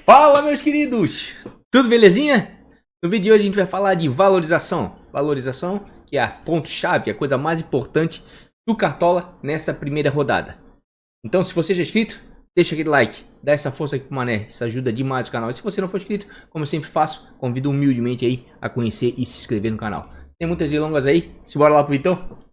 Fala, meus queridos! Tudo belezinha? No vídeo de hoje a gente vai falar de valorização. Valorização, que é a ponto-chave, a coisa mais importante do Cartola nessa primeira rodada. Então, se você já é inscrito, deixa aquele like, dá essa força aqui pro Mané, isso ajuda demais o canal. E se você não for inscrito, como eu sempre faço, convido humildemente aí a conhecer e se inscrever no canal. Tem muitas delongas aí, simbora lá pro Vitão?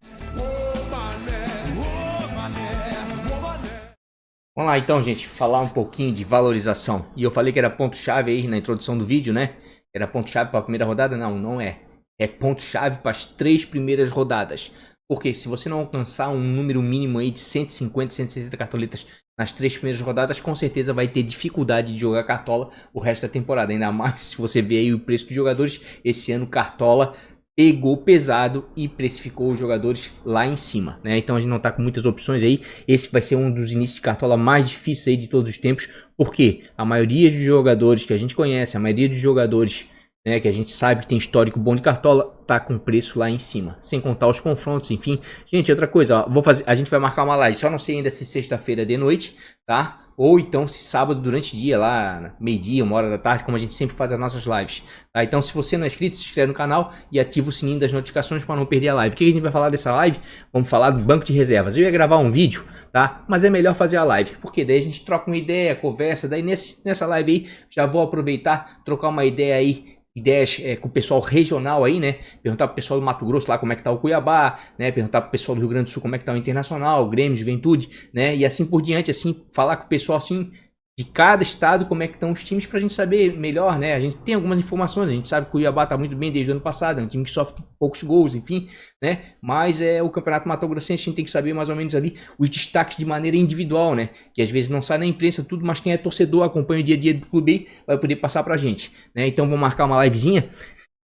Vamos lá então, gente, falar um pouquinho de valorização. E eu falei que era ponto-chave aí na introdução do vídeo, né? Era ponto-chave para a primeira rodada? Não, não é. É ponto-chave para as 3 primeiras rodadas. Porque se você não alcançar um número mínimo aí de 150, 160 cartoletas nas 3 primeiras rodadas, com certeza vai ter dificuldade de jogar Cartola o resto da temporada. Ainda mais se você ver aí o preço dos jogadores, esse ano Cartola pegou pesado e precificou os jogadores lá em cima, né? Então a gente não tá com muitas opções aí. Esse vai ser um dos inícios de Cartola mais difíceis aí de todos os tempos, porque a maioria dos jogadores que a gente conhece, a maioria dos jogadores, né, que a gente sabe que tem histórico bom de Cartola, tá com preço lá em cima, sem contar os confrontos, enfim. Gente, outra coisa, ó, a gente vai marcar uma live, só não sei ainda se sexta-feira de noite, tá? Ou então se sábado durante o dia, lá meio-dia, 1h da tarde, como a gente sempre faz as nossas lives, tá? Então se você não é inscrito, se inscreve no canal e ativa o sininho das notificações para não perder a live. O que a gente vai falar dessa live? Vamos falar do banco de reservas. Eu ia gravar um vídeo, tá? Mas é melhor fazer a live, porque daí a gente troca uma ideia, conversa, daí nessa live aí já vou aproveitar, trocar uma ideia aí, ideias com o pessoal regional aí, né? Perguntar pro pessoal do Mato Grosso lá como é que tá o Cuiabá, né? Perguntar pro pessoal do Rio Grande do Sul como é que tá o Internacional, o Grêmio, Juventude, né? E assim por diante, assim, falar com o pessoal assim de cada estado como é que estão os times pra gente saber melhor, né? A gente tem algumas informações, a gente sabe que o Cuiabá tá muito bem desde o ano passado, é um time que sofre poucos gols, enfim, né? Mas o Campeonato Mato Grossense a gente tem que saber mais ou menos ali os destaques de maneira individual, né? Que às vezes não sai na imprensa tudo, mas quem é torcedor, acompanha o dia a dia do clube vai poder passar pra gente, né? Então vamos marcar uma livezinha.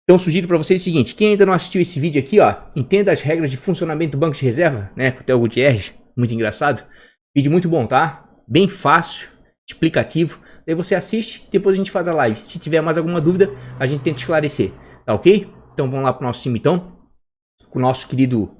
Então sugiro para vocês o seguinte, quem ainda não assistiu esse vídeo aqui, ó, entenda as regras de funcionamento do banco de reserva, né? Com o Theo Gutierrez, muito engraçado. Vídeo muito bom, tá? Bem fácil, explicativo. Daí você assiste, depois a gente faz a live. Se tiver mais alguma dúvida, a gente tenta esclarecer, tá ok? Então vamos lá pro nosso time então, com o nosso querido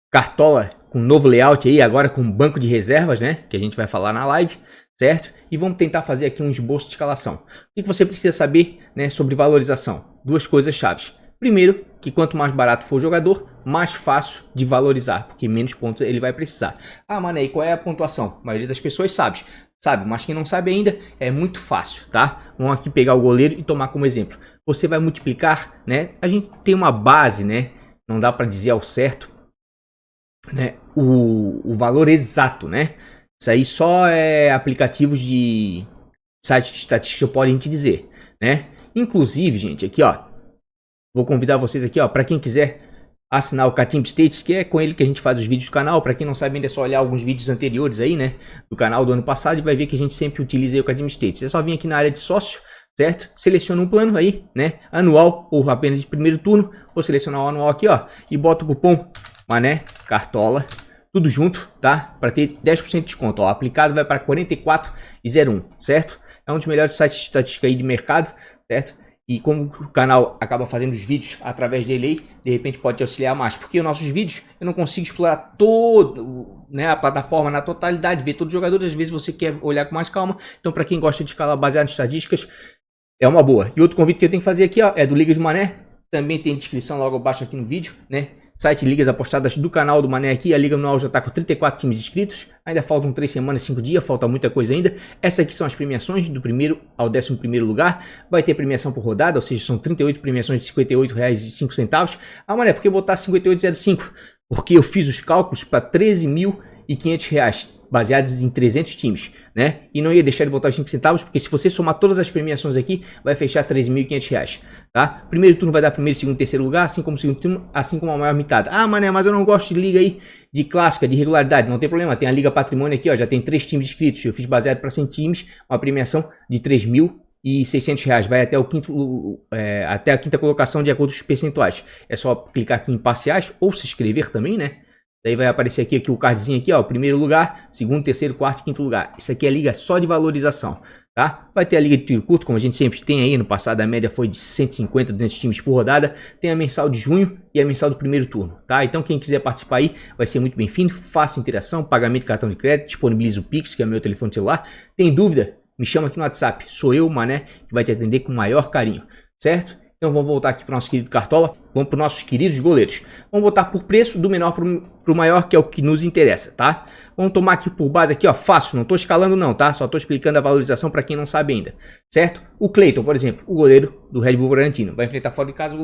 Cartola, com um novo layout aí, agora com banco de reservas, né? Que a gente vai falar na live, certo? E vamos tentar fazer aqui um esboço de escalação. O que você precisa saber, né, sobre valorização? 2 coisas chaves. Primeiro, que quanto mais barato for o jogador, mais fácil de valorizar, porque menos pontos ele vai precisar. Ah, mano, e qual é a pontuação? A maioria das pessoas sabe, mas quem não sabe ainda é muito fácil, tá? Vamos aqui pegar o goleiro e tomar como exemplo. Você vai multiplicar, né? A gente tem uma base, né? Não dá para dizer ao certo, né? O valor exato, né? Isso aí só aplicativos de site de estatística podem te dizer, né? Inclusive, gente, aqui, ó, vou convidar vocês aqui, ó, para quem quiser assinar o Catimba States, que é com ele que a gente faz os vídeos do canal. Para quem não sabe ainda é só olhar alguns vídeos anteriores aí, né, do canal do ano passado e vai ver que a gente sempre utiliza aí o Catimba States. É só vir aqui na área de sócio, certo? Seleciona um plano aí, né, anual ou apenas de primeiro turno. Vou selecionar o anual aqui, ó, e bota o cupom Mané Cartola, tudo junto, tá? Para ter 10% de desconto, ó, aplicado vai para 44,01, certo? É um dos melhores sites de estatística aí de mercado, certo? E como o canal acaba fazendo os vídeos através dele aí, de repente pode te auxiliar mais. Porque os nossos vídeos eu não consigo explorar todo, né, a plataforma na totalidade, ver todos os jogadores. Às vezes você quer olhar com mais calma. Então para quem gosta de escala baseada em estatísticas, é uma boa. E outro convite que eu tenho que fazer aqui, ó, é do Ligas do Mané. Também tem descrição logo abaixo aqui no vídeo, né? Site Ligas Apostadas do canal do Mané aqui. A Liga Anual já está com 34 times inscritos. Ainda faltam 3 semanas, 5 dias. Falta muita coisa ainda. Essas aqui são as premiações do primeiro ao 11º lugar. Vai ter premiação por rodada, ou seja, são 38 premiações de R$ 58,05. Ah, Mané, por que botar 58,05? Porque eu fiz os cálculos para R$ 13.500, baseados em 300 times, né? E não ia deixar de botar os 5 centavos, porque se você somar todas as premiações aqui, vai fechar R$ 13.500, tá? Primeiro turno vai dar primeiro, segundo, terceiro lugar, assim como o segundo turno, assim como a maior mitada. Ah, Mané, mas eu não gosto de liga aí de clássica, de regularidade. Não tem problema, tem a Liga Patrimônio aqui, ó, já tem 3 times inscritos. Eu fiz baseado para 100 times, uma premiação de R$ 3.600, vai até até a quinta colocação de acordo com os percentuais. É só clicar aqui em parciais ou se inscrever também, né? Daí vai aparecer aqui o cardzinho aqui, ó, primeiro lugar, segundo, terceiro, quarto e quinto lugar. Isso aqui é a liga só de valorização, tá? Vai ter a liga de tiro curto, como a gente sempre tem aí. No passado a média foi de 150, 200 times por rodada. Tem a mensal de junho e a mensal do primeiro turno, tá? Então quem quiser participar aí vai ser muito bem-vindo. Fácil interação, pagamento de cartão de crédito, disponibiliza o Pix, que é o meu telefone celular. Tem dúvida? me chama aqui no WhatsApp. Sou eu, Mané, que vai te atender com o maior carinho, certo? Então vamos voltar aqui para o nosso querido Cartola. Vamos para os nossos queridos goleiros. Vamos botar por preço do menor para o maior, que é o que nos interessa, tá? Vamos tomar aqui por base aqui, ó, fácil. Não estou escalando não, tá? Só estou explicando a valorização para quem não sabe ainda, certo? O Cleiton, por exemplo, o goleiro do Red Bull Bragantino. Vai enfrentar fora de casa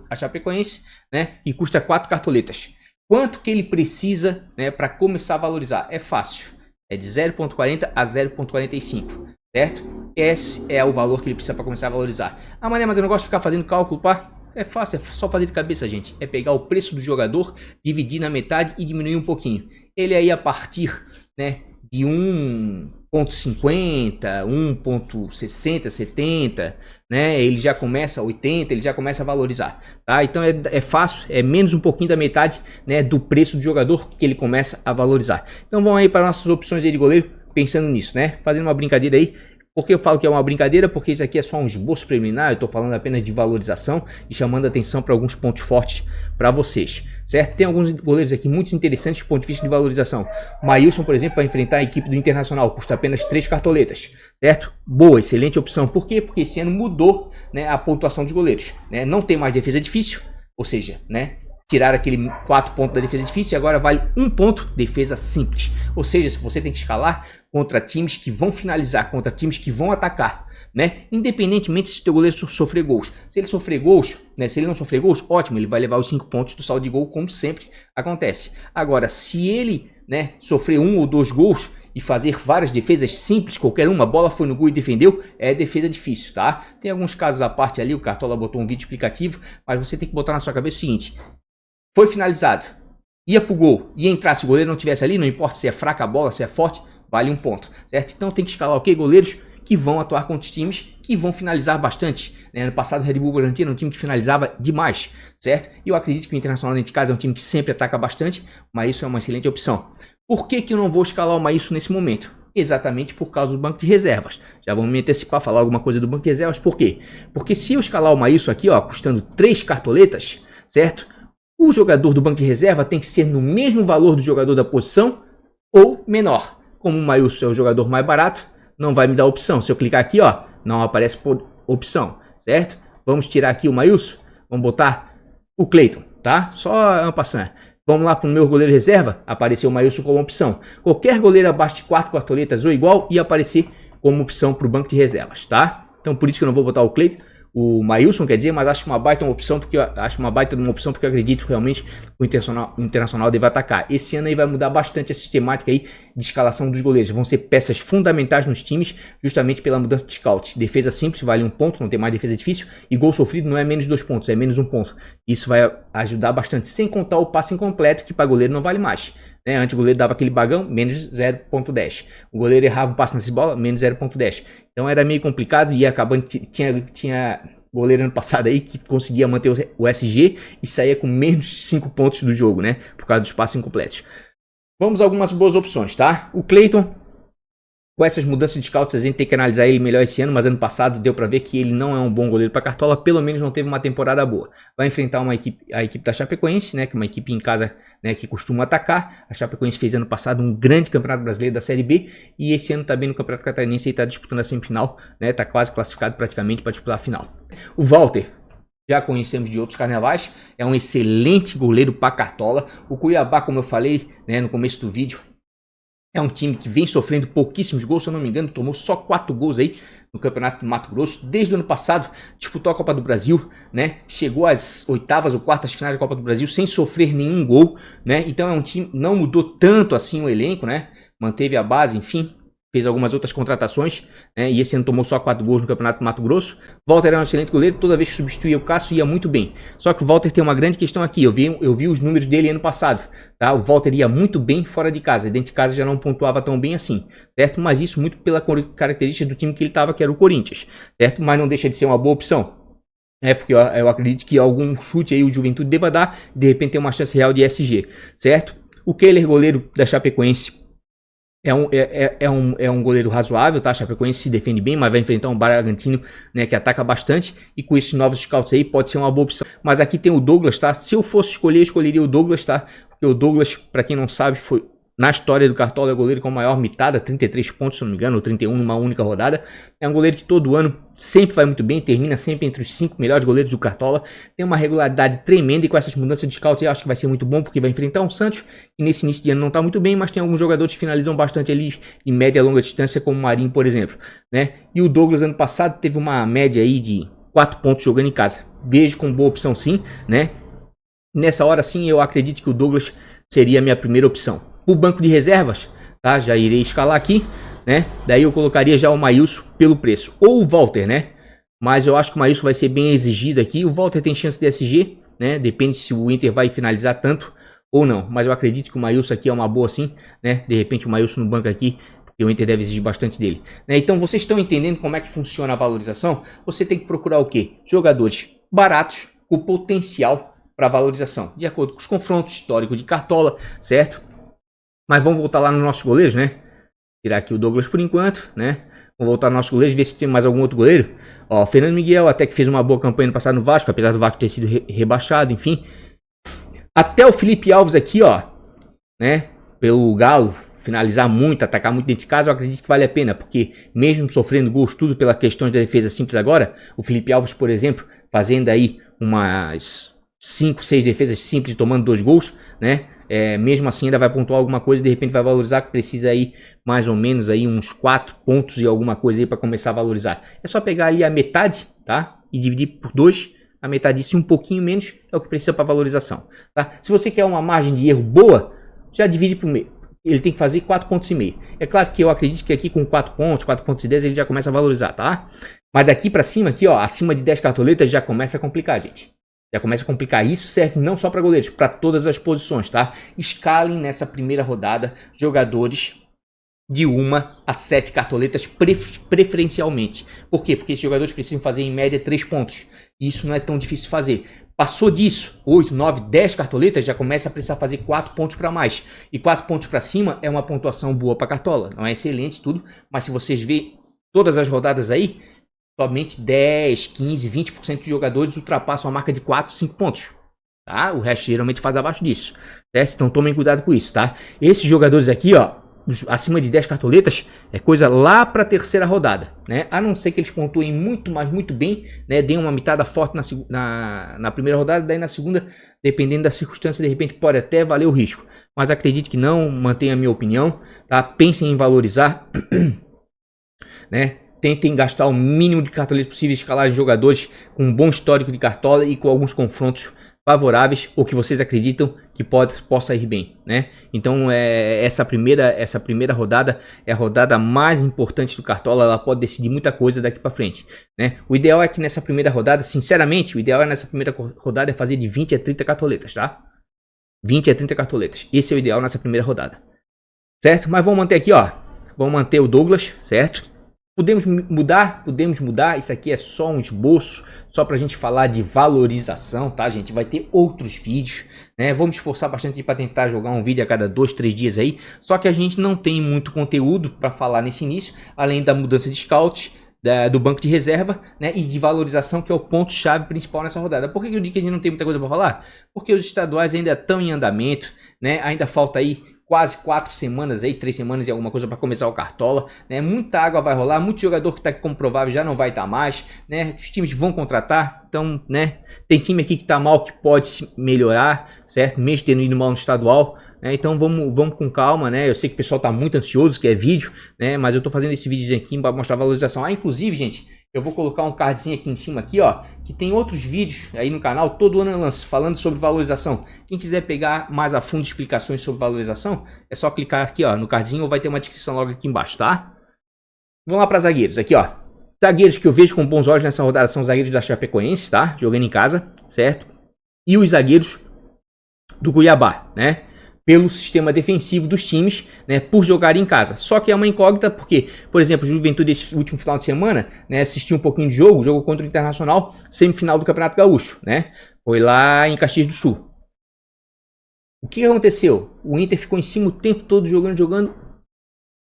a Chapecoense, né? E custa 4 cartoletas. Quanto que ele precisa, né, para começar a valorizar? É fácil. É de 0,40 a 0,45, certo? Esse é o valor que ele precisa para começar a valorizar. Ah, Mané, mas eu não gosto de ficar fazendo cálculo, pá. É fácil, é só fazer de cabeça, gente. É pegar o preço do jogador, dividir na metade e diminuir um pouquinho. Ele aí a partir, né, de 1,50, 1,60, 70, né, ele já começa a 80, ele já começa a valorizar, tá? Então é fácil, é menos um pouquinho da metade, né, do preço do jogador que ele começa a valorizar. Então vamos aí para nossas opções aí de goleiro, pensando nisso, né? Fazendo uma brincadeira aí. Por que eu falo que é uma brincadeira? Porque isso aqui é só um esboço preliminar, eu estou falando apenas de valorização e chamando a atenção para alguns pontos fortes para vocês, certo? Tem alguns goleiros aqui muito interessantes do ponto de vista de valorização. O Maílson, por exemplo, vai enfrentar a equipe do Internacional, custa apenas 3 cartoletas, certo? Boa, excelente opção. Por quê? Porque esse ano mudou, né, a pontuação dos goleiros, né? Não tem mais defesa difícil, ou seja, né, tirar aquele 4 pontos da defesa difícil e agora vale 1 ponto defesa simples. Ou seja, se você tem que escalar contra times que vão finalizar, contra times que vão atacar, né? Independentemente se o teu goleiro sofrer gols. Se ele sofrer gols, né? Se ele não sofrer gols, ótimo, ele vai levar os 5 pontos do saldo de gol, como sempre acontece. Agora, se ele, né, sofrer 1 ou 2 gols e fazer várias defesas simples, qualquer uma, a bola foi no gol e defendeu, é defesa difícil, tá? Tem alguns casos à parte ali, o Cartola botou um vídeo explicativo, mas você tem que botar na sua cabeça o seguinte: foi finalizado, ia pro gol, ia entrar, se o goleiro não tivesse ali, não importa se é fraca a bola, se é forte, vale 1 ponto, certo? Então tem que escalar, ok, goleiros que vão atuar contra times que vão finalizar bastante, né? No passado o Red Bull Bragantino era um time que finalizava demais, certo? E eu acredito que o Internacional dentro de casa é um time que sempre ataca bastante, mas isso é uma excelente opção. Por que que eu não vou escalar o Maílson nesse momento? Exatamente por causa do banco de reservas. Já vamos me antecipar, falar alguma coisa do banco de reservas, por quê? Porque se eu escalar o Maílson aqui, ó, custando 3 cartoletas, certo? O jogador do banco de reserva tem que ser no mesmo valor do jogador da posição ou menor. Como o Maílson é o jogador mais barato, não vai me dar opção. Se eu clicar aqui, ó, não aparece por opção, certo? Vamos tirar aqui o Maílson, vamos botar o Cleiton, tá? Só en passant. Vamos lá para o meu goleiro reserva, apareceu o Maílson como opção. Qualquer goleiro abaixo de 4 cartoletas ou igual ia aparecer como opção para o banco de reservas, tá? Então por isso que eu não vou botar o Cleiton. O Maílson, quer dizer, mas acho uma baita uma opção, porque eu acredito realmente que o Internacional deve atacar. Esse ano aí vai mudar bastante a sistemática aí de escalação dos goleiros. Vão ser peças fundamentais nos times, justamente pela mudança de scout. Defesa simples, vale 1 ponto, não tem mais defesa difícil. E gol sofrido não é menos 2 pontos, é menos 1 ponto. Isso vai ajudar bastante, sem contar o passe incompleto, que para goleiro não vale mais. Né? Antes o goleiro dava aquele bagão, menos 0,10. O goleiro errava um passe nessa bola, menos 0,10. Então era meio complicado e acabando, tinha goleiro ano passado aí que conseguia manter o SG e saía com menos 5 pontos do jogo, né? Por causa dos passes incompletos. Vamos a algumas boas opções, tá? O Cleiton, com essas mudanças de scouts, a gente tem que analisar ele melhor esse ano, mas ano passado deu pra ver que ele não é um bom goleiro pra Cartola, pelo menos não teve uma temporada boa. Vai enfrentar a equipe da Chapecoense, né, que é uma equipe em casa, né, que costuma atacar. A Chapecoense fez ano passado um grande campeonato brasileiro da Série B, e esse ano também no Campeonato Catarinense ele tá disputando a semifinal, né, tá quase classificado praticamente para disputar a final. O Walter, já conhecemos de outros carnavais, é um excelente goleiro para Cartola. O Cuiabá, como eu falei, né, no começo do vídeo, é um time que vem sofrendo pouquíssimos gols, se eu não me engano, tomou só 4 gols aí no Campeonato do Mato Grosso. Desde o ano passado, disputou a Copa do Brasil, né? Chegou às oitavas ou quartas finais da Copa do Brasil sem sofrer nenhum gol, né? Então é um time, não mudou tanto assim o elenco, né? Manteve a base, enfim. Fez algumas outras contratações, né? E esse ano tomou só 4 gols no Campeonato do Mato Grosso. Walter era um excelente goleiro, toda vez que substituía o Cássio ia muito bem. Só que o Walter tem uma grande questão aqui, eu vi os números dele ano passado, tá? O Walter ia muito bem fora de casa, dentro de casa já não pontuava tão bem assim, certo? Mas isso muito pela característica do time que ele estava, que era o Corinthians, certo? Mas não deixa de ser uma boa opção. É porque eu acredito que algum chute aí o Juventude deva dar, de repente tem uma chance real de SG, certo? O Kehler, goleiro da Chapecoense, é um goleiro razoável, tá? A Chapecoense se defende bem, mas vai enfrentar um Bragantino, né, que ataca bastante, e com esses novos scouts aí pode ser uma boa opção. Mas aqui tem o Douglas, tá? Se eu fosse escolher, eu escolheria o Douglas, tá? Porque o Douglas, para quem não sabe, foi na história do Cartola é o goleiro com a maior mitada, 33 pontos, se não me engano, ou 31 numa única rodada. É um goleiro que todo ano sempre vai muito bem, termina sempre entre os 5 melhores goleiros do Cartola. Tem uma regularidade tremenda e com essas mudanças de scout eu acho que vai ser muito bom, porque vai enfrentar um Santos, que nesse início de ano não está muito bem, mas tem alguns jogadores que finalizam bastante ali em média e longa distância, como o Marinho, por exemplo, né? E o Douglas ano passado teve uma média aí de 4 pontos jogando em casa. Vejo com boa opção sim, né? Nessa hora sim eu acredito que o Douglas seria a minha primeira opção. O banco de reservas, tá? Já irei escalar aqui, né? Daí eu colocaria já o Maílson pelo preço. Ou o Walter, né? Mas eu acho que o Maílson vai ser bem exigido aqui. O Walter tem chance de SG, né? Depende se o Inter vai finalizar tanto ou não. Mas eu acredito que o Maílson aqui é uma boa sim, né? De repente o Maílson no banco aqui, porque o Inter deve exigir bastante dele, né? Então vocês estão entendendo como é que funciona a valorização? Você tem que procurar o quê? Jogadores baratos com potencial para valorização, de acordo com os confrontos históricos de Cartola, certo? Mas vamos voltar lá nos nossos goleiros, né? Tirar aqui o Douglas por enquanto, né? Vamos voltar nos nossos goleiros, ver se tem mais algum outro goleiro. Ó, Fernando Miguel até que fez uma boa campanha no passado no Vasco, apesar do Vasco ter sido rebaixado, enfim. Até o Felipe Alves aqui, ó, né? Pelo Galo finalizar muito, atacar muito dentro de casa, eu acredito que vale a pena, porque mesmo sofrendo gols tudo pela questão da defesa simples agora, o Felipe Alves, por exemplo, fazendo aí umas 5, 6 defesas simples, tomando 2 gols, né? Mesmo assim ainda vai pontuar alguma coisa e de repente vai valorizar, que precisa aí mais ou menos aí uns 4 pontos e alguma coisa aí para começar a valorizar. É só pegar ali a metade, tá? E dividir por 2, a metade disso, um pouquinho menos é o que precisa para valorização, tá? Se você quer uma margem de erro boa, já divide por meio. Ele tem que fazer 4,5 pontos. É claro que eu acredito que aqui com 4 pontos, 4 pontos e 10 ele já começa a valorizar, tá? Mas daqui para cima aqui, ó, acima de 10 cartoletas já começa a complicar, gente. Já começa a complicar. Isso serve não só para goleiros, para todas as posições, tá? Escalem nessa primeira rodada jogadores de 1 a 7 cartoletas preferencialmente. Por quê? Porque esses jogadores precisam fazer em média 3 pontos. E isso não é tão difícil de fazer. Passou disso, 8, 9, 10 cartoletas, já começa a precisar fazer 4 pontos para mais. E 4 pontos para cima é uma pontuação boa para Cartola. Não é excelente tudo, mas se vocês verem todas as rodadas aí, somente 10, 15, 20% de jogadores ultrapassam a marca de 4, 5 pontos. Tá? O resto geralmente faz abaixo disso. Certo? Então tomem cuidado com isso, tá? Esses jogadores aqui, ó, acima de 10 cartoletas, é coisa lá para a terceira rodada, né? A não ser que eles pontuem muito, mas muito bem, né? Deem uma mitada forte na primeira rodada, daí na segunda, dependendo da circunstância, de repente pode até valer o risco. Mas acredito que não, mantenha a minha opinião, tá? Pensem em valorizar, né? Tentem gastar o mínimo de cartoletas possível, escalar jogadores com um bom histórico de cartola e com alguns confrontos favoráveis ou que vocês acreditam que possa ir bem, né? Então essa primeira rodada é a rodada mais importante do Cartola, ela pode decidir muita coisa daqui para frente, né? O ideal é que nessa primeira rodada, sinceramente, o ideal é nessa primeira rodada é fazer de 20 a 30 cartoletas, tá? 20 a 30 cartoletas. Esse é o ideal nessa primeira rodada. Certo? Mas vamos manter aqui, ó. Vamos manter o Douglas, certo? Podemos mudar? Podemos mudar. Isso aqui é só um esboço, só pra gente falar de valorização, tá, gente? Vai ter outros vídeos, né? Vamos esforçar bastante para tentar jogar um vídeo a cada 2, 3 dias aí. Só que a gente não tem muito conteúdo para falar nesse início, além da mudança de scout, do banco de reserva, né? E de valorização, que é o ponto-chave principal nessa rodada. Por que eu digo que a gente não tem muita coisa para falar? Porque os estaduais ainda estão em andamento, né? Ainda falta aí quase 4 semanas aí, 3 semanas e alguma coisa para começar o Cartola, né? Muita água vai rolar, muito jogador que está aqui como provável já não vai estar mais, né? Os times vão contratar, então, né? Tem time aqui que está mal que pode melhorar, certo? Mesmo tendo ido mal no estadual, né? Então vamos com calma, né? Eu sei que o pessoal está muito ansioso, que é vídeo, né? Mas eu estou fazendo esse vídeo aqui para mostrar a valorização. Inclusive, gente, eu vou colocar um cardzinho aqui em cima aqui, ó, que tem outros vídeos aí no canal, todo ano eu lanço, falando sobre valorização. Quem quiser pegar mais a fundo explicações sobre valorização, é só clicar aqui, ó, no cardzinho ou vai ter uma descrição logo aqui embaixo, tá? Vamos lá para zagueiros, aqui, ó. Zagueiros que eu vejo com bons olhos nessa rodada são os zagueiros da Chapecoense, tá? Jogando em casa, certo? E os zagueiros do Cuiabá, né? Pelo sistema defensivo dos times, né, por jogar em casa. Só que é uma incógnita porque, por exemplo, o Juventude esse último final de semana, né, assistiu um pouquinho de jogo contra o Internacional, semifinal do Campeonato Gaúcho, né? Foi lá em Caxias do Sul. O que aconteceu? O Inter ficou em cima o tempo todo jogando.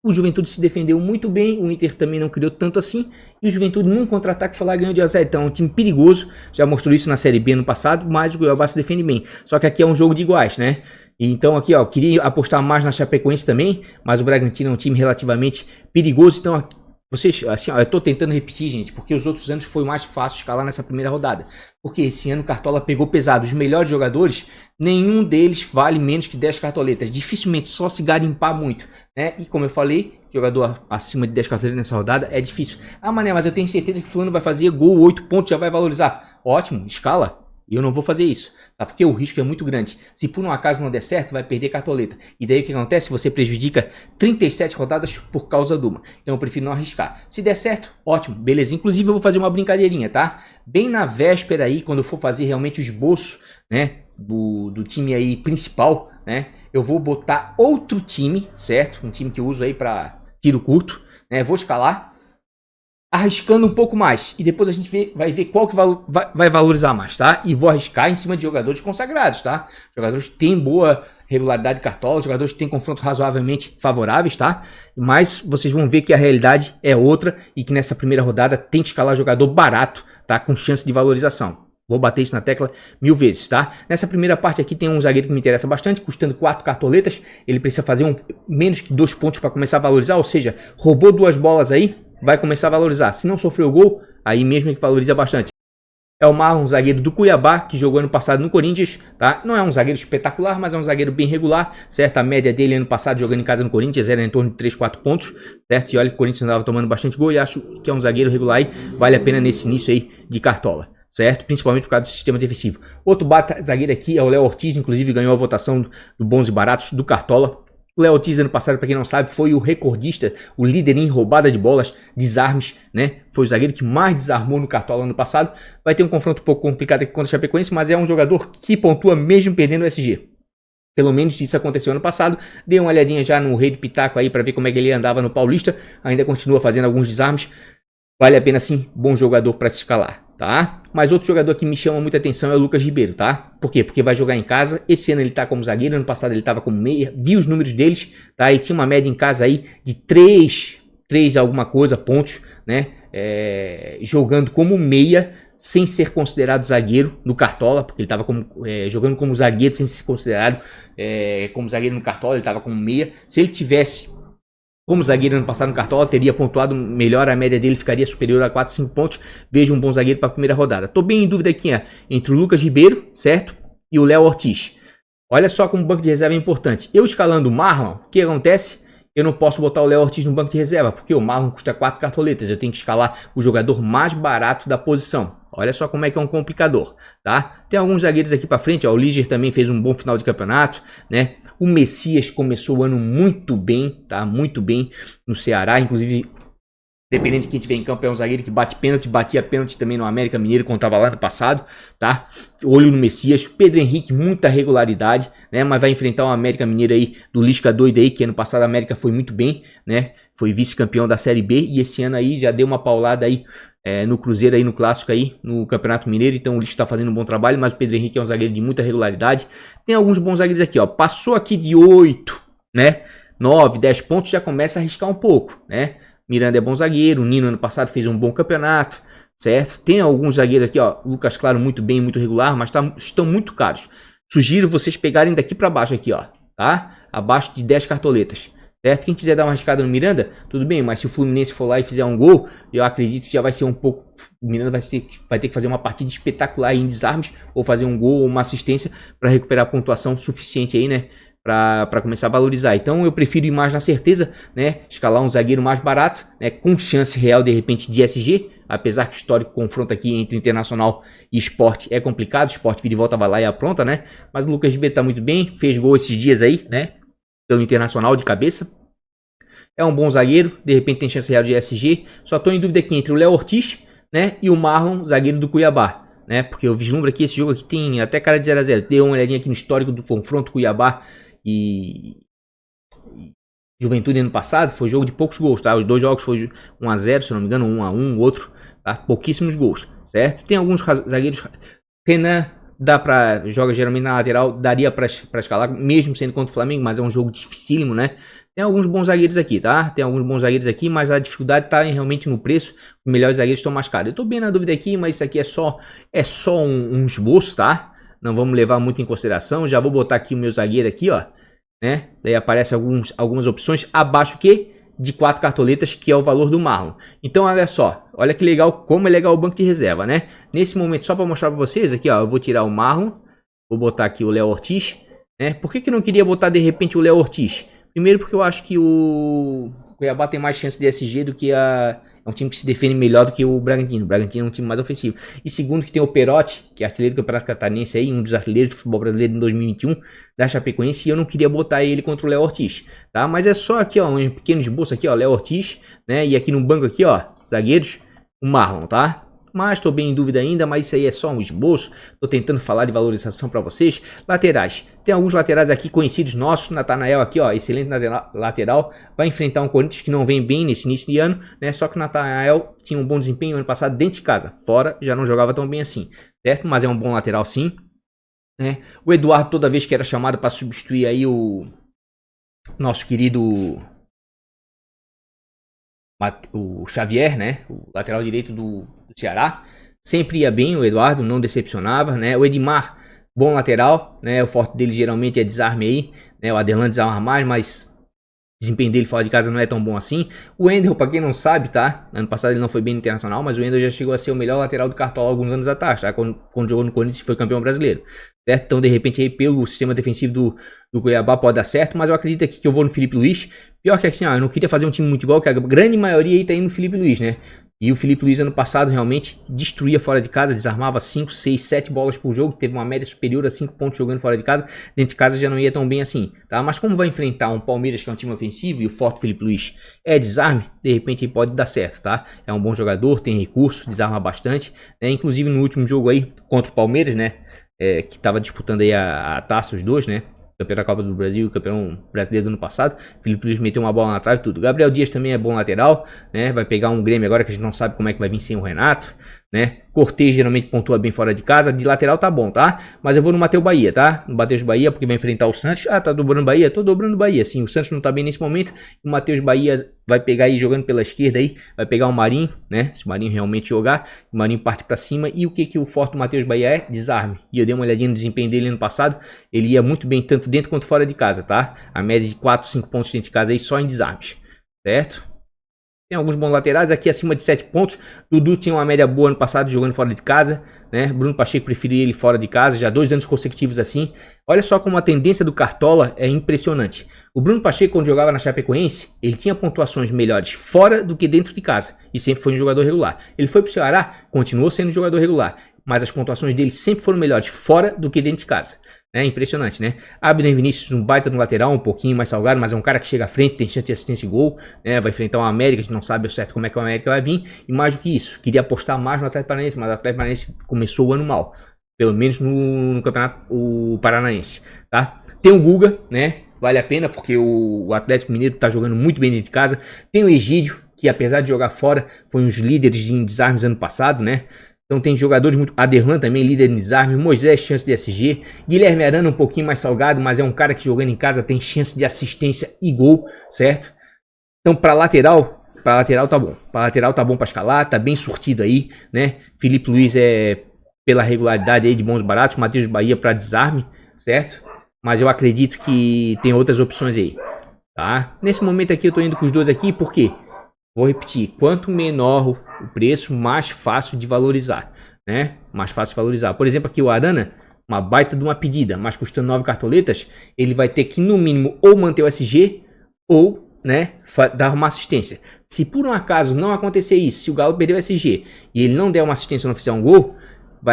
O Juventude se defendeu muito bem, o Inter também não criou tanto assim, e o Juventude num contra-ataque foi lá e ganhou de 1 a 0. Então é um time perigoso, já mostrou isso na Série B no passado, mas o Cuiabá se defende bem. Só que aqui é um jogo de iguais, né? E então aqui, ó, queria apostar mais na Chapecoense também, mas o Bragantino é um time relativamente perigoso, então aqui, vocês, assim, ó, eu tô tentando repetir, gente, porque os outros anos foi mais fácil escalar nessa primeira rodada. Porque esse ano o Cartola pegou pesado. Os melhores jogadores, nenhum deles vale menos que 10 cartoletas. Dificilmente, só se garimpar muito, né? E como eu falei, jogador acima de 10 cartoletas nessa rodada é difícil. Ah, mané, mas eu tenho certeza que fulano vai fazer gol, 8 pontos, já vai valorizar. Ótimo, escala. E eu não vou fazer isso, sabe? Porque o risco é muito grande. Se por um acaso não der certo, vai perder cartoleta. E daí o que acontece? Você prejudica 37 rodadas por causa de uma. Então eu prefiro não arriscar. Se der certo, ótimo, beleza. Inclusive eu vou fazer uma brincadeirinha, tá? Bem na véspera aí, quando eu for fazer realmente o esboço, né? Do time aí principal, né? Eu vou botar outro time, certo? Um time que eu uso aí para tiro curto, né? Vou escalar arriscando um pouco mais. E depois a gente vai ver qual que vai valorizar mais, tá? E vou arriscar em cima de jogadores consagrados, tá? Jogadores que têm boa regularidade de cartola, jogadores que têm confronto razoavelmente favoráveis, tá? Mas vocês vão ver que a realidade é outra e que nessa primeira rodada tem que escalar jogador barato, tá? Com chance de valorização. Vou bater isso na tecla 1000 vezes, tá? Nessa primeira parte aqui tem um zagueiro que me interessa bastante, custando 4 cartoletas. Ele precisa fazer menos que 2 pontos para começar a valorizar, ou seja, roubou 2 bolas aí, vai começar a valorizar. Se não sofreu gol, aí mesmo é que valoriza bastante. É o Marlon, zagueiro do Cuiabá, que jogou ano passado no Corinthians, tá? Não é um zagueiro espetacular, mas é um zagueiro bem regular, certo? A média dele ano passado jogando em casa no Corinthians era em torno de 3, 4 pontos, certo? E olha que o Corinthians andava tomando bastante gol e acho que é um zagueiro regular e vale a pena nesse início aí de cartola, certo? Principalmente por causa do sistema defensivo. Outro zagueiro aqui é o Léo Ortiz, inclusive ganhou a votação do Bons e Baratos do Cartola. O Léo Ortiz, ano passado, para quem não sabe, foi o recordista, o líder em roubada de bolas, desarmes, né? Foi o zagueiro que mais desarmou no Cartola ano passado. Vai ter um confronto um pouco complicado aqui contra o Chapecoense, mas é um jogador que pontua mesmo perdendo o SG. Pelo menos isso aconteceu ano passado. Dei uma olhadinha já no Rei do Pitaco aí para ver como é que ele andava no Paulista. Ainda continua fazendo alguns desarmes. Vale a pena sim, bom jogador para se escalar, tá? Mas outro jogador que me chama muita atenção é o Lucas Ribeiro, tá? Por quê? Porque vai jogar em casa. Esse ano ele tá como zagueiro, ano passado ele tava como meia. Vi os números deles, tá? Ele tinha uma média em casa aí de 3 alguma coisa pontos, né? Jogando como meia, sem ser considerado zagueiro no Cartola, porque ele tava jogando como zagueiro sem ser considerado como zagueiro no Cartola, ele tava como meia. Se ele tivesse como zagueiro ano passado no Cartola, teria pontuado melhor, a média dele ficaria superior a 4, 5 pontos. Veja um bom zagueiro para a primeira rodada. Tô bem em dúvida aqui entre o Lucas Ribeiro, certo? E o Léo Ortiz. Olha só como o banco de reserva é importante. Eu escalando o Marlon, o que acontece? Eu não posso botar o Léo Ortiz no banco de reserva, porque o Marlon custa 4 cartoletas. Eu tenho que escalar o jogador mais barato da posição. Olha só como é que é um complicador, tá? Tem alguns zagueiros aqui para frente, ó. O Liger também fez um bom final de campeonato, né? O Messias começou o ano muito bem, tá? Muito bem no Ceará, inclusive, dependendo de quem tiver em campo, é um zagueiro que bate pênalti, batia pênalti também no América Mineiro, quando estava lá no passado, tá? Olho no Messias. Pedro Henrique, muita regularidade, né? Mas vai enfrentar o América Mineiro aí, do Lisca doido aí, que ano passado a América foi muito bem, né? Foi vice-campeão da Série B e esse ano aí já deu uma paulada aí no Cruzeiro aí, no Clássico aí, no Campeonato Mineiro. Então o Lisca tá fazendo um bom trabalho, mas o Pedro Henrique é um zagueiro de muita regularidade. Tem alguns bons zagueiros aqui, ó. Passou aqui de 8, né? 9, 10 pontos, já começa a arriscar um pouco, né? Miranda é bom zagueiro, o Nino ano passado fez um bom campeonato, certo? Tem alguns zagueiros aqui, ó, Lucas Claro muito bem, muito regular, mas estão muito caros. Sugiro vocês pegarem daqui para baixo aqui, ó, tá? Abaixo de 10 cartoletas, certo? Quem quiser dar uma arriscada no Miranda, tudo bem, mas se o Fluminense for lá e fizer um gol, eu acredito que já vai ser um pouco... O Miranda vai ter que fazer uma partida espetacular em desarmes, ou fazer um gol ou uma assistência para recuperar a pontuação suficiente aí, né? Para começar a valorizar. Então eu prefiro ir mais na certeza, né? Escalar um zagueiro mais barato, né? Com chance real de repente de SG, apesar que o histórico confronto aqui entre Internacional e Sport é complicado, o Sport vira e volta, vai lá e apronta, né? Mas o Lucas Ribeiro tá muito bem, fez gol esses dias aí, né? Pelo Internacional de cabeça. É um bom zagueiro, de repente tem chance real de SG. Só tô em dúvida aqui entre o Léo Ortiz, né? E o Marlon, zagueiro do Cuiabá, né? Porque eu vislumbro aqui, esse jogo aqui tem até cara de 0 a 0. Dei uma olhadinha aqui no histórico do confronto Cuiabá e Juventude ano passado, foi jogo de poucos gols, tá? Os dois jogos foi 1 a 0, se não me engano, 1 a 1, o outro, tá? Pouquíssimos gols, certo? Tem alguns zagueiros, Renan joga geralmente na lateral, daria pra escalar, mesmo sendo contra o Flamengo, mas é um jogo dificílimo, né? Tem alguns bons zagueiros aqui, tá? Tem alguns bons zagueiros aqui, mas a dificuldade tá realmente no preço. Os melhores zagueiros estão mais caros. Eu tô bem na dúvida aqui, mas isso aqui é só um esboço, tá? Não vamos levar muito em consideração. Já vou botar aqui o meu zagueiro aqui, ó, né? Daí aparece algumas opções abaixo de 4 cartoletas, que é o valor do Marlon. Então, olha só, olha que legal, como é legal o banco de reserva, né? Nesse momento, só para mostrar para vocês aqui, ó, eu vou tirar o Marlon, vou botar aqui o Léo Ortiz, né? Por que eu não queria botar de repente o Léo Ortiz? Primeiro porque eu acho que o Cuiabá tem mais chance de SG do que é um time que se defende melhor do que o Bragantino. O Bragantino é um time mais ofensivo. E segundo que tem o Perotti, que é artilheiro do Campeonato Catarinense aí, um dos artilheiros do futebol brasileiro em 2021, da Chapecoense, e eu não queria botar ele contra o Léo Ortiz, tá? Mas é só aqui, ó, um pequeno esboço aqui, ó, Léo Ortiz, né? E aqui no banco aqui, ó, zagueiros, o Marlon, tá? Mas estou bem em dúvida ainda, mas isso aí é só um esboço. Estou tentando falar de valorização para vocês. Laterais. Tem alguns laterais aqui conhecidos nossos. Natanael aqui, ó, excelente lateral. Vai enfrentar um Corinthians que não vem bem nesse início de ano, né? Só que o Natanael tinha um bom desempenho ano passado dentro de casa. Fora, já não jogava tão bem assim, certo? Mas é um bom lateral sim, né? O Eduardo, toda vez que era chamado para substituir aí o nosso querido... o Xavier, né? O lateral direito do Ceará. Sempre ia bem, o Eduardo não decepcionava, né? O Edmar, bom lateral, né? O forte dele geralmente é desarme aí, né? O Aderlan desarma mais, mas o desempenho dele fora de casa não é tão bom assim. O Wendel, pra quem não sabe, tá? Ano passado ele não foi bem no Internacional, mas o Wendel já chegou a ser o melhor lateral do Cartola alguns anos atrás, tá? Quando jogou no Corinthians e foi campeão brasileiro, certo? Então, de repente, aí pelo sistema defensivo do Cuiabá pode dar certo, mas eu acredito aqui que eu vou no Felipe Luiz. Pior que assim, ó, eu não queria fazer um time muito igual, que a grande maioria aí tá indo no Felipe Luiz, né? E o Felipe Luiz ano passado realmente destruía fora de casa, desarmava 5, 6, 7 bolas por jogo, teve uma média superior a 5 pontos jogando fora de casa. Dentro de casa já não ia tão bem assim, tá? Mas como vai enfrentar um Palmeiras que é um time ofensivo e o forte Felipe Luiz é desarme, de repente pode dar certo, tá? É um bom jogador, tem recurso, desarma bastante, né? Inclusive no último jogo aí contra o Palmeiras, né? Que tava disputando aí a taça os dois, né? Campeão da Copa do Brasil, campeão brasileiro do ano passado. Felipe Luiz meteu uma bola na trave e tudo. Gabriel Dias também é bom lateral, né? Vai pegar um Grêmio agora que a gente não sabe como é que vai vir sem o Renato, né? Cortez geralmente pontua bem fora de casa. De lateral tá bom, tá? Mas eu vou no Matheus Bahia, tá? No Matheus Bahia, porque vai enfrentar o Santos. Ah, tá dobrando Bahia? Tô dobrando Bahia, sim. O Santos não tá bem nesse momento. O Matheus Bahia vai pegar aí, jogando pela esquerda aí. Vai pegar o Marinho, né? Se o Marinho realmente jogar, o Marinho parte pra cima. E o que o forte do Matheus Bahia é? Desarme. E eu dei uma olhadinha no desempenho dele ano passado. Ele ia muito bem, tanto dentro quanto fora de casa, tá? A média de 4, 5 pontos dentro de casa aí, só em desarmes, certo? Tem alguns bons laterais aqui acima de 7 pontos. Dudu tinha uma média boa ano passado jogando fora de casa, né? Bruno Pacheco preferia ele fora de casa, já 2 anos consecutivos assim. Olha só como a tendência do Cartola é impressionante. O Bruno Pacheco, quando jogava na Chapecoense, ele tinha pontuações melhores fora do que dentro de casa. E sempre foi um jogador regular. Ele foi pro Ceará, continuou sendo um jogador regular. Mas as pontuações dele sempre foram melhores fora do que dentro de casa. É impressionante, né? Abner Vinícius, um baita no lateral, um pouquinho mais salgado, mas é um cara que chega à frente, tem chance de assistência e gol, né? Vai enfrentar uma América, a gente não sabe ao certo como é que o América vai vir. E mais do que isso, queria apostar mais no Atlético Paranaense, mas o Atlético Paranaense começou o ano mal. Pelo menos no Campeonato Paranaense, tá? Tem o Guga, né? Vale a pena, porque o Atlético Mineiro tá jogando muito bem dentro de casa. Tem o Egídio, que apesar de jogar fora, foi um dos líderes em desarmes ano passado, né? Então tem jogadores muito... Aderlan também, líder em desarme. Moisés, chance de SG. Guilherme Arana, um pouquinho mais salgado, mas é um cara que jogando em casa tem chance de assistência e gol, certo? Então para lateral tá bom. Para lateral tá bom para escalar, tá bem surtido aí, né? Felipe Luiz é pela regularidade aí de bons baratos. Matheus Bahia para desarme, certo? Mas eu acredito que tem outras opções aí, tá? Nesse momento aqui eu tô indo com os dois aqui, por quê? Vou repetir, quanto menor o preço, mais fácil de valorizar, né? Mais fácil de valorizar. Por exemplo, aqui o Arana, uma baita de uma pedida, mas custando 9 cartoletas, ele vai ter que, no mínimo, ou manter o SG, ou, né, dar uma assistência. Se por um acaso não acontecer isso, se o Galo perder o SG e ele não der uma assistência ou não fizer um gol,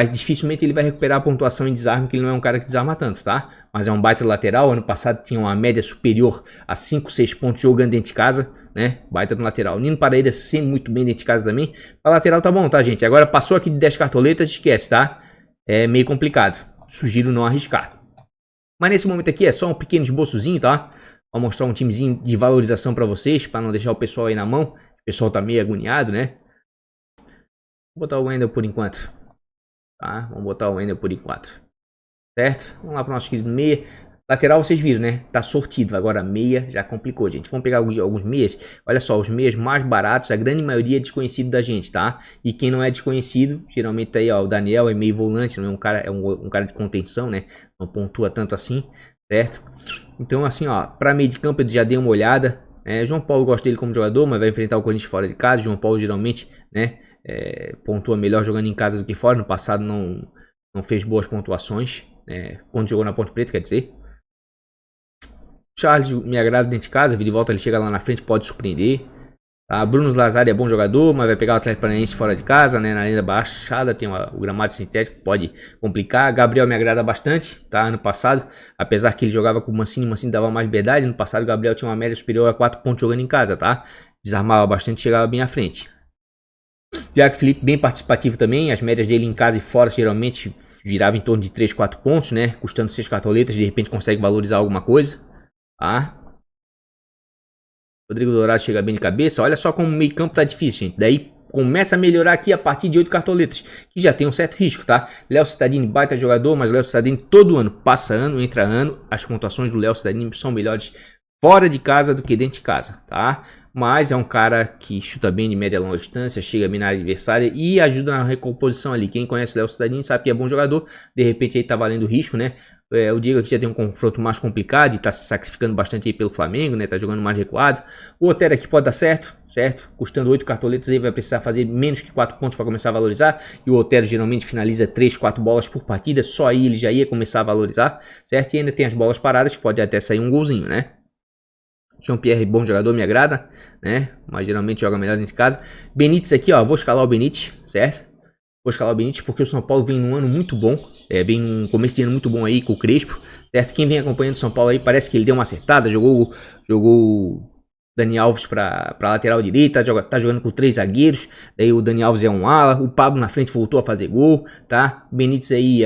dificilmente ele vai recuperar a pontuação em desarme, que ele não é um cara que desarma tanto, tá? Mas é um baita lateral, ano passado tinha uma média superior a 5, 6 pontos jogando dentro de casa, né? Baita no lateral. Nino Paraíba sempre muito bem dentro de casa também. A lateral tá bom, tá, gente? Agora passou aqui de 10 cartoletas, esquece, tá? É meio complicado. Sugiro não arriscar. Mas nesse momento aqui é só um pequeno esboçozinho, tá? Vou mostrar um timezinho de valorização pra vocês, pra não deixar o pessoal aí na mão. O pessoal tá meio agoniado, né? Vou botar o Wendel por enquanto. Tá? Vamos botar o Wendel por enquanto. Certo? Vamos lá pro nosso querido meia. Lateral vocês viram, né? Tá sortido. Agora meia já complicou, gente. Vamos pegar alguns meias. Olha só, os meias mais baratos, a grande maioria é desconhecido da gente, tá? E quem não é desconhecido, geralmente tá aí, ó, o Daniel é meio volante, não é um cara, um cara de contenção, né? Não pontua tanto assim, certo? Então assim, ó, para meio de campo eu já dei uma olhada. João Paulo gosta dele como jogador, mas vai enfrentar o Corinthians fora de casa. João Paulo geralmente, né, pontua melhor jogando em casa do que fora. No passado não fez boas pontuações, quando jogou na Ponte Preta, quer dizer. Charles me agrada dentro de casa, de volta ele chega lá na frente, pode surpreender. Bruno Lazari é bom jogador, mas vai pegar o Atlético Paranaense fora de casa, né? Na Arena Baixada tem o gramado sintético, pode complicar. Gabriel me agrada bastante, tá? Ano passado, apesar que ele jogava com o Mancini dava mais liberdade. No passado o Gabriel tinha uma média superior a 4 pontos jogando em casa, tá? Desarmava bastante, chegava bem à frente. Thiago Felipe bem participativo também, as médias dele em casa e fora geralmente girava em torno de 3, 4 pontos, né? Custando 6 cartoletas, de repente consegue valorizar alguma coisa. Rodrigo Dourado chega bem de cabeça. Olha só como o meio campo tá difícil, gente. Daí começa a melhorar aqui a partir de 8 cartoletas, que já tem um certo risco, tá? Léo Cittadini, baita jogador, mas Léo Cittadini todo ano, passa ano, entra ano. As pontuações do Léo Cittadini são melhores fora de casa do que dentro de casa, tá? Mas é um cara que chuta bem de média e longa distância, chega bem na área adversária e ajuda na recomposição ali. Quem conhece o Léo Cittadini sabe que é bom jogador. De repente aí tá valendo risco, né? O Diego aqui já tem um confronto mais complicado e tá se sacrificando bastante aí pelo Flamengo, né? Tá jogando mais recuado. O Otero aqui pode dar certo, certo? Custando 8 cartoletas aí, vai precisar fazer menos que 4 pontos para começar a valorizar. E o Otero geralmente finaliza 3, 4 bolas por partida. Só aí ele já ia começar a valorizar, certo? E ainda tem as bolas paradas que pode até sair um golzinho, né? Jean-Pierre, bom jogador, me agrada, né? Mas geralmente joga melhor dentro de casa. Benítez aqui, ó, vou escalar o Benítez, certo? Vou escalar o Benítez porque o São Paulo vem num ano muito bom. Vem um começo de ano muito bom aí com o Crespo, certo? Quem vem acompanhando o São Paulo aí parece que ele deu uma acertada, jogou Dani Alves pra lateral direita, tá jogando com 3 zagueiros, daí o Dani Alves é um ala, o Pablo na frente voltou a fazer gol, tá? O Benítez aí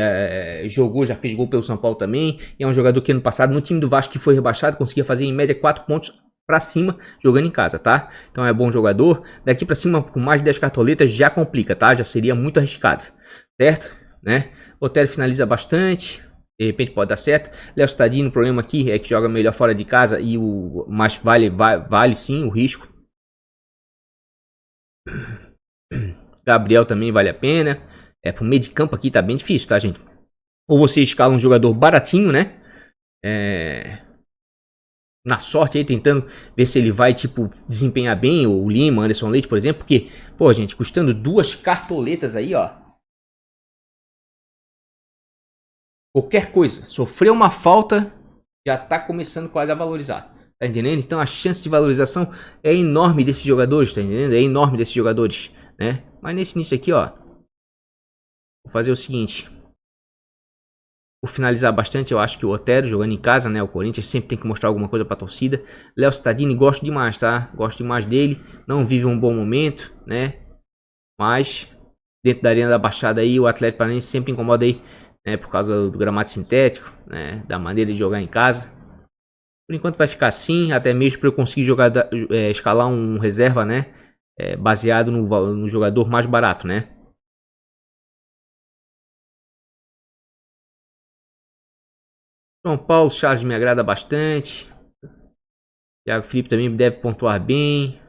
já fez gol pelo São Paulo também, e é um jogador que ano passado no time do Vasco que foi rebaixado, conseguia fazer em média 4 pontos pra cima, jogando em casa, tá? Então é bom jogador, daqui pra cima com mais de 10 cartoletas já complica, tá? Já seria muito arriscado, certo? Né? O Otero finaliza bastante, de repente pode dar certo. Léo Cittadini, o problema aqui é que joga melhor fora de casa e mas vale sim o risco. Gabriel também vale a pena. Pro meio de campo aqui tá bem difícil, tá, gente? Ou você escala um jogador baratinho, né? Na sorte aí, tentando ver se ele vai, tipo, desempenhar bem, o Lima, Anderson Leite, por exemplo, porque, pô, gente, custando 2 cartoletas aí, ó. Qualquer coisa, sofreu uma falta, já tá começando quase a valorizar, tá entendendo? Então a chance de valorização é enorme desses jogadores, tá entendendo? É enorme desses jogadores, né? Mas nesse início aqui, ó, vou fazer o seguinte. Vou finalizar bastante, eu acho que o Otero jogando em casa, né? O Corinthians sempre tem que mostrar alguma coisa pra torcida. Léo Cittadini, gosto demais, tá? Gosto demais dele. Não vive um bom momento, né? Mas dentro da Arena da Baixada aí, o Atlético Paranaense sempre incomoda aí, né? Por causa do gramado sintético, né? Da maneira de jogar em casa. Por enquanto vai ficar assim, até mesmo para eu conseguir jogar, escalar um reserva, né? Baseado no jogador mais barato, né? São Paulo, Charles me agrada bastante. Thiago Felipe também deve pontuar bem.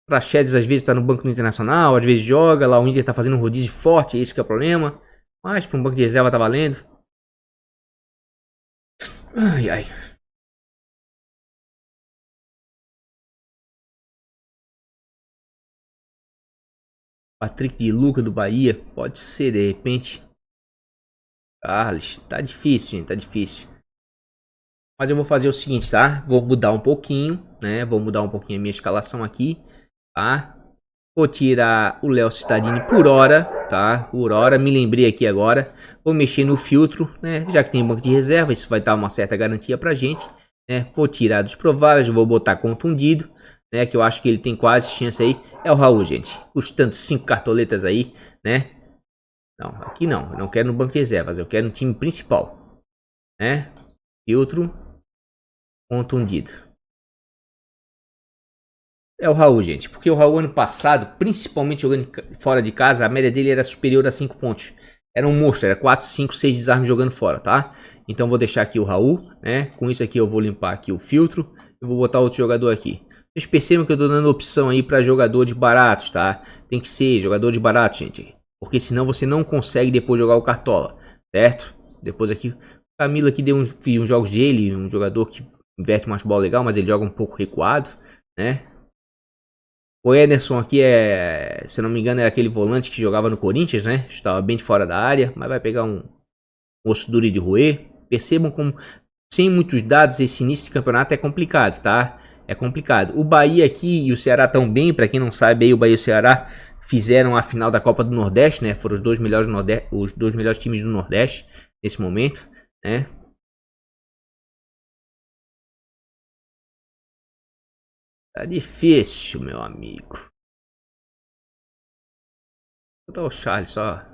Praxedes às vezes tá no banco do Internacional, às vezes joga. Lá o Inter tá fazendo um rodízio forte, esse que é o problema. Mas para um banco de reserva tá valendo. Ai, ai. Patrick de Luca do Bahia. Pode ser, de repente. Carlos, tá difícil, gente, tá difícil. Mas eu vou fazer o seguinte, tá? Vou mudar um pouquinho, né? Vou mudar um pouquinho a minha escalação aqui, tá? Vou tirar o Léo Cittadini por hora, tá? Por hora, me lembrei aqui agora. Vou mexer no filtro, né? Já que tem banco de reserva, isso vai dar uma certa garantia pra gente, né? Vou tirar dos prováveis, vou botar contundido, né? Que eu acho que ele tem quase chance aí. É o Raul, gente. Custando 5 cartoletas aí, né? Não, aqui não. Eu não quero no banco de reservas, eu quero no time principal, né? Filtro, contundido. É o Raul, gente, porque o Raul ano passado, principalmente jogando fora de casa, a média dele era superior a 5 pontos. era um monstro, era 4, 5, 6 desarmes jogando fora, tá? Então vou deixar aqui o Raul, né? Com isso aqui eu vou limpar aqui o filtro e vou botar outro jogador aqui. Vocês percebam que eu tô dando opção aí para jogadores baratos, tá? Tem que ser jogador de barato, gente. Porque senão você não consegue depois jogar o Cartola, certo? Depois aqui, o Camilo aqui deu uns jogos dele, um jogador que inverte umas bolas legal, mas ele joga um pouco recuado, né? O Ederson aqui se não me engano, é aquele volante que jogava no Corinthians, né? Estava bem de fora da área, mas vai pegar um osso duro de roer. Percebam como, sem muitos dados, esse início de campeonato é complicado, tá? É complicado. O Bahia aqui e o Ceará estão bem, para quem não sabe aí, o Bahia e o Ceará fizeram a final da Copa do Nordeste, né? Foram os dois melhores times do Nordeste nesse momento, né? Tá difícil, meu amigo. Vou botar o Charles só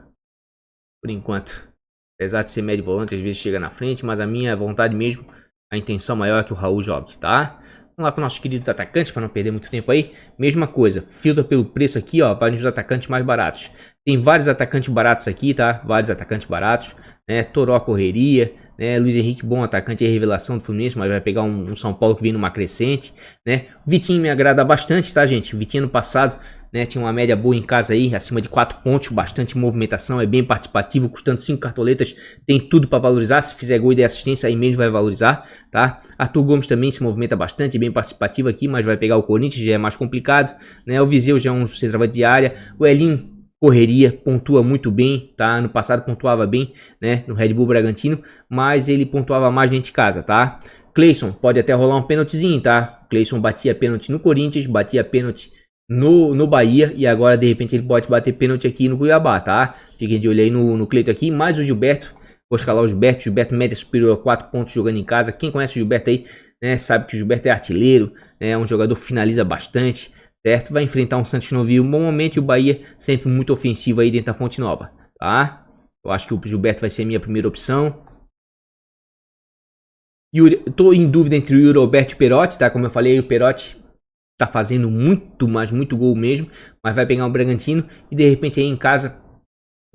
por enquanto. Apesar de ser médio volante, às vezes chega na frente, mas a minha vontade mesmo, a intenção maior é que o Raul jogue, tá? Vamos lá para nossos queridos atacantes, para não perder muito tempo aí. Mesma coisa, filtra pelo preço aqui, ó, vai nos atacantes mais baratos. Tem vários atacantes baratos aqui, tá? Vários atacantes baratos, né? Toró correria, né? Luiz Henrique, bom atacante, é revelação do Fluminense, mas vai pegar um São Paulo que vem numa crescente, né? O Vitinho me agrada bastante, tá, gente? O Vitinho no passado, né, tinha uma média boa em casa aí, acima de 4 pontos, bastante movimentação, é bem participativo, custando 5 cartoletas, tem tudo para valorizar, se fizer gol e der assistência aí mesmo vai valorizar, tá? Arthur Gomes também se movimenta bastante, bem participativo aqui, mas vai pegar o Corinthians, já é mais complicado, né? O Viseu já é um centroavante de área, o Elinho correria, pontua muito bem, tá? No passado pontuava bem, né, no Red Bull Bragantino, mas ele pontuava mais dentro de casa, tá? Cleison, pode até rolar um pênaltizinho, tá? Cleison batia pênalti no Corinthians, batia pênalti no Bahia e agora de repente ele pode bater pênalti aqui no Cuiabá, tá? Fiquem de olho aí no Cleiton aqui, mais o Gilberto, vou escalar o Gilberto, média superior a 4 pontos jogando em casa, quem conhece o Gilberto aí, né, sabe que o Gilberto é artilheiro, né, é um jogador que finaliza bastante, certo? Vai enfrentar um Santos que não viu um bom momento e o Bahia sempre muito ofensivo aí dentro da Fonte Nova, tá? Eu acho que o Gilberto vai ser a minha primeira opção. Tô em dúvida entre o Yuri Alberto e o Perotti, tá? Como eu falei, o Perotti tá fazendo muito, mas muito gol mesmo, mas vai pegar um Bragantino e de repente aí em casa,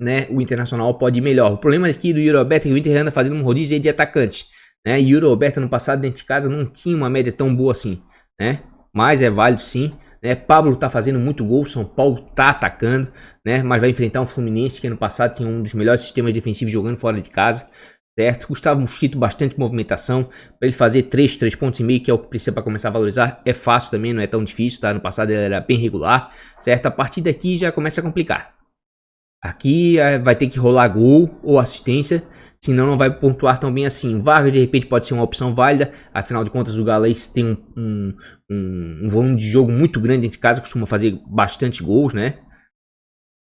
né, o Internacional pode ir melhor. O problema aqui do Yuri Alberto é que o Inter anda fazendo um rodízio de atacantes, né? E o Yuri Alberto no passado dentro de casa não tinha uma média tão boa assim, né? Mas é válido sim, né? Pablo tá fazendo muito gol, São Paulo tá atacando, né? Mas vai enfrentar um Fluminense que ano passado tinha um dos melhores sistemas defensivos jogando fora de casa. Certo? Gustavo Mosquito, bastante movimentação. Para ele fazer 3 pontos e meio, que é o que precisa para começar a valorizar, é fácil também, não é tão difícil, tá? No passado ele era bem regular, certo? A partir daqui já começa a complicar. Aqui vai ter que rolar gol ou assistência, senão não vai pontuar tão bem assim. Vargas de repente pode ser uma opção válida, afinal de contas o Galo aí tem um volume de jogo muito grande dentro de casa, costuma fazer bastante gols, né?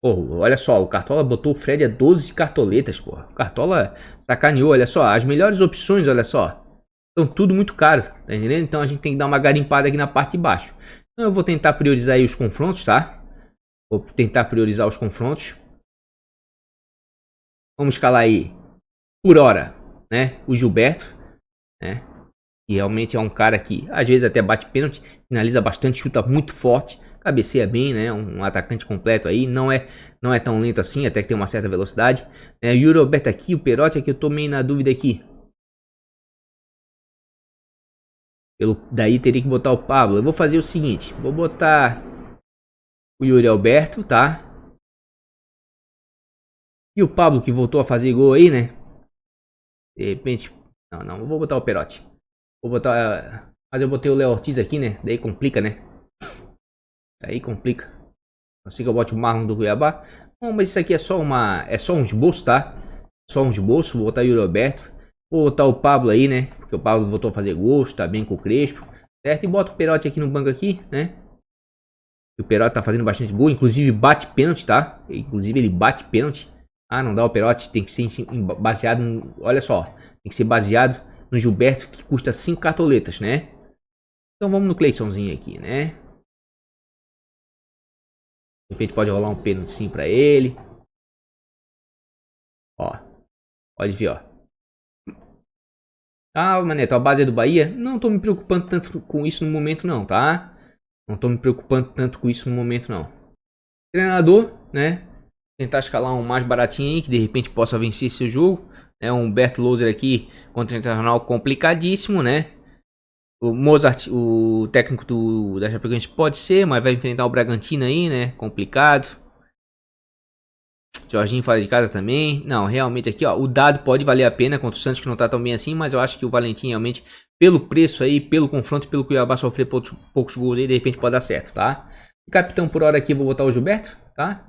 Pô, olha só, o Cartola botou o Fred a 12 cartoletas, pô. O Cartola sacaneou, olha só. As melhores opções, olha só. Estão tudo muito caro, tá entendendo? Então a gente tem que dar uma garimpada aqui na parte de baixo. Então eu vou tentar priorizar aí os confrontos, tá? Vou tentar priorizar os confrontos. Vamos escalar aí por hora, né? O Gilberto, né? E realmente é um cara que às vezes até bate pênalti, finaliza bastante, chuta muito forte. Cabeceia bem, né? Um atacante completo aí. Não é tão lento assim, até que tem uma certa velocidade. O Yuri Alberto aqui, o Perotti é que eu tô meio na dúvida aqui. Daí teria que botar o Pablo. Eu vou fazer o seguinte. Vou botar o Yuri Alberto, tá? E o Pablo que voltou a fazer gol aí, né? De repente... Não, eu vou botar o Perotti. Vou botar... Mas eu botei o Léo Ortiz aqui, né? Daí complica, né? Aí complica. Assim que eu bote o Marlon do Cuiabá. Bom, mas isso aqui é só um esboço, tá? Só um esboço. Vou botar o Yuri Alberto. Vou botar o Pablo aí, né? Porque o Pablo voltou a fazer gosto, tá bem com o Crespo. Certo? E bota o Perotti aqui no banco aqui, né? O Perotti tá fazendo bastante gol. Inclusive bate pênalti, tá? Inclusive ele bate pênalti. Ah, não dá o Perotti. Tem que ser baseado no... Olha só. Tem que ser baseado no Gilberto, que custa 5 cartoletas, né? Então vamos no Cleisonzinho aqui, né? De repente pode rolar um pênalti sim pra ele. Ó. Pode ver, ó. Ah, Maneto, a base é do Bahia? Não tô me preocupando tanto com isso no momento não, tá? Não tô me preocupando tanto com isso no momento não. Treinador, né? tentar escalar um mais baratinho aí, que de repente possa vencer seu jogo. Um Humberto Louser aqui contra o Internacional complicadíssimo, né? O Mozart, o técnico da Chapecoense pode ser, mas vai enfrentar o Bragantino aí, né? Complicado. Jorginho fora de casa também. Não, realmente aqui, ó, o dado pode valer a pena contra o Santos, que não tá tão bem assim, mas eu acho que o Valentim realmente, pelo preço aí, pelo confronto, pelo Cuiabá sofrer poucos gols aí, de repente pode dar certo, tá? E capitão por hora aqui, vou botar o Gilberto, tá?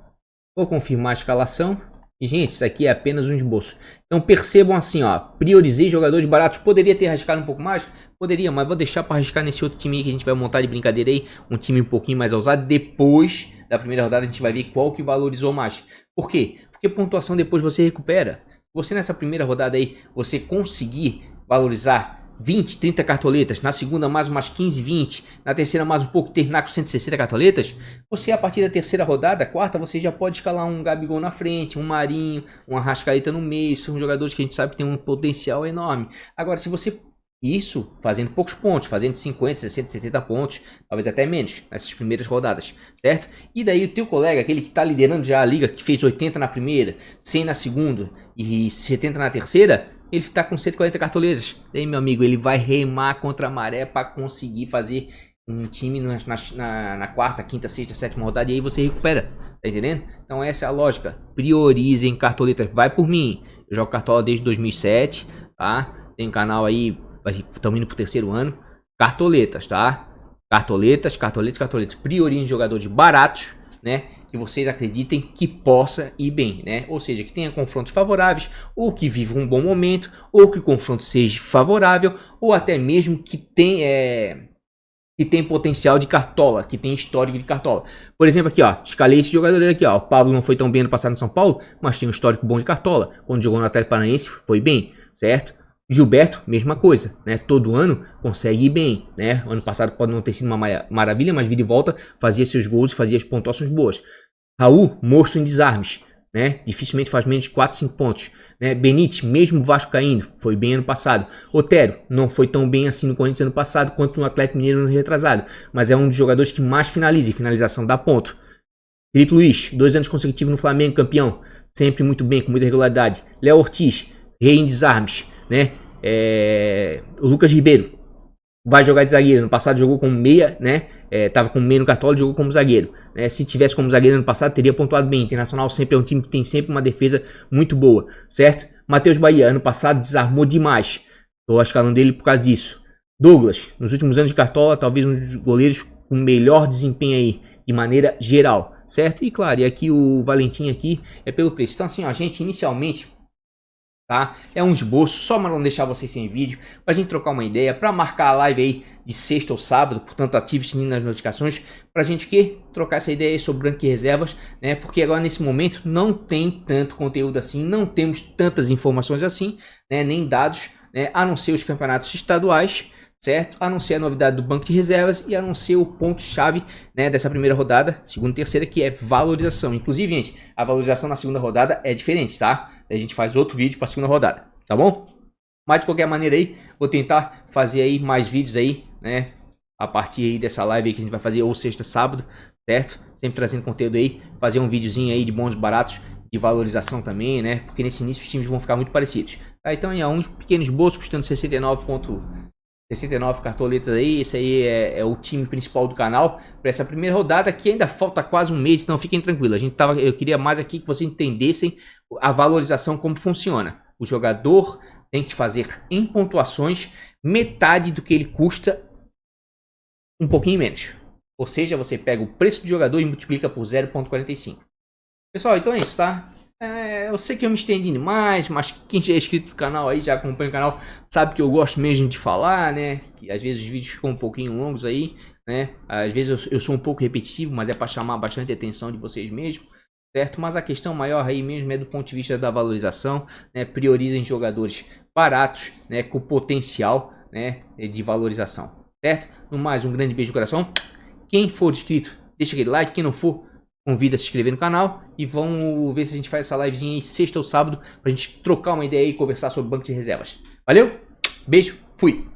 Vou confirmar a escalação. E, gente, isso aqui é apenas um esboço. Então percebam assim, ó, priorizei jogadores baratos. Poderia ter arriscado um pouco mais? Poderia, mas vou deixar para arriscar nesse outro time aí que a gente vai montar de brincadeira aí. Um time um pouquinho mais ousado. Depois da primeira rodada a gente vai ver qual que valorizou mais. Por quê? Porque pontuação depois você recupera. Você nessa primeira rodada aí, você conseguir valorizar 20, 30 cartoletas, na segunda mais umas 15, 20, na terceira mais um pouco, terminar com 160 cartoletas, você a partir da terceira rodada, quarta, você já pode escalar um Gabigol na frente, um Marinho, um Arrascaeta no meio, são jogadores que a gente sabe que tem um potencial enorme. Agora, se você, isso fazendo poucos pontos, fazendo 50, 60, 70 pontos, talvez até menos, nessas primeiras rodadas, certo? E daí o teu colega, aquele que está liderando já a liga, que fez 80 na primeira, 100 na segunda e 70 na terceira, ele está com 140 cartoletas. Daí, meu amigo, ele vai remar contra a maré para conseguir fazer um time na quarta, quinta, sexta, sétima rodada. E aí você recupera. Tá entendendo? Então essa é a lógica. Priorizem cartoletas. Vai por mim. Eu jogo cartola desde 2007. Tá? Tem um canal aí. Estamos indo pro terceiro ano. Cartoletas, tá? Cartoletas. Priorizem jogadores baratos, né? Que vocês acreditem que possa ir bem, né? Ou seja, que tenha confrontos favoráveis, ou que viva um bom momento, ou que o confronto seja favorável, ou até mesmo que tem potencial de cartola, que tem histórico de cartola. Por exemplo, aqui, ó, escalei esse jogador aqui, ó. O Pablo não foi tão bem no passado no São Paulo, mas tem um histórico bom de cartola. Quando jogou no Atlético Paranaense, foi bem, certo? Gilberto, mesma coisa, né? Todo ano consegue ir bem, né? Ano passado pode não ter sido uma maravilha, mas vida e volta, fazia seus gols, fazia as pontuações boas. Raul, monstro em desarmes, né? Dificilmente faz menos de 4, 5 pontos, né? Benítez, mesmo Vasco caindo, foi bem ano passado. Otero, não foi tão bem assim no Corinthians ano passado quanto no Atlético Mineiro no retrasado, mas é um dos jogadores que mais finaliza, e finalização dá ponto. Felipe Luiz, 2 anos consecutivos no Flamengo, campeão, sempre muito bem, com muita regularidade. Léo Ortiz, rei em desarmes, né? O Lucas Ribeiro vai jogar de zagueiro. No passado jogou como meia, né? Tava com meia no cartola, jogou como zagueiro, né? Se tivesse como zagueiro no passado, teria pontuado bem. Internacional sempre é um time que tem sempre uma defesa muito boa, certo? Matheus Bahia, ano passado desarmou demais. Tô escalando dele por causa disso. Douglas, nos últimos anos de cartola, talvez um dos goleiros com melhor desempenho aí, de maneira geral, certo? E claro, e aqui o Valentim aqui é pelo preço. Então assim, ó, gente, inicialmente, tá? É um esboço, só para não deixar vocês sem vídeo, pra gente trocar uma ideia, pra marcar a live aí de sexta ou sábado, portanto ative o sininho nas notificações, pra gente trocar essa ideia aí sobre branco e reservas, né? Porque agora nesse momento não tem tanto conteúdo assim, não temos tantas informações assim, né? Nem dados, né? A não ser os campeonatos estaduais, certo? A não ser a novidade do banco de reservas e a não ser o ponto-chave, né, dessa primeira rodada, segunda e terceira, que é valorização. Inclusive, gente, a valorização na segunda rodada é diferente, tá? A gente faz outro vídeo para a segunda rodada, tá bom? Mas de qualquer maneira aí, vou tentar fazer aí mais vídeos aí, né? A partir aí dessa live aí que a gente vai fazer ou sexta, sábado, certo? Sempre trazendo conteúdo aí, fazer um videozinho aí de bons baratos, de valorização também, né? Porque nesse início os times vão ficar muito parecidos. Tá? Então, aí, uns pequenos bolsos custando 69 cartoletas aí, esse aí é o time principal do canal para essa primeira rodada, que ainda falta quase um mês, então fiquem tranquilos. Eu queria mais aqui que vocês entendessem a valorização, como funciona. O jogador tem que fazer em pontuações metade do que ele custa, um pouquinho menos. Ou seja, você pega o preço do jogador e multiplica por 0,45. Pessoal, então é isso, tá? Eu sei que eu me estendi demais, mas quem já é inscrito no canal aí, já acompanha o canal, sabe que eu gosto mesmo de falar, né? Que às vezes os vídeos ficam um pouquinho longos aí, né? Às vezes eu sou um pouco repetitivo, mas é para chamar bastante atenção de vocês mesmo, certo? Mas a questão maior aí mesmo é do ponto de vista da valorização, né? Priorizem jogadores baratos, né? Com potencial, né? De valorização, certo? No mais, um grande beijo no coração. Quem for inscrito, deixa aquele like. Quem não for, convida a se inscrever no canal e vamos ver se a gente faz essa livezinha aí sexta ou sábado pra gente trocar uma ideia e conversar sobre banco de reservas. Valeu? Beijo, fui!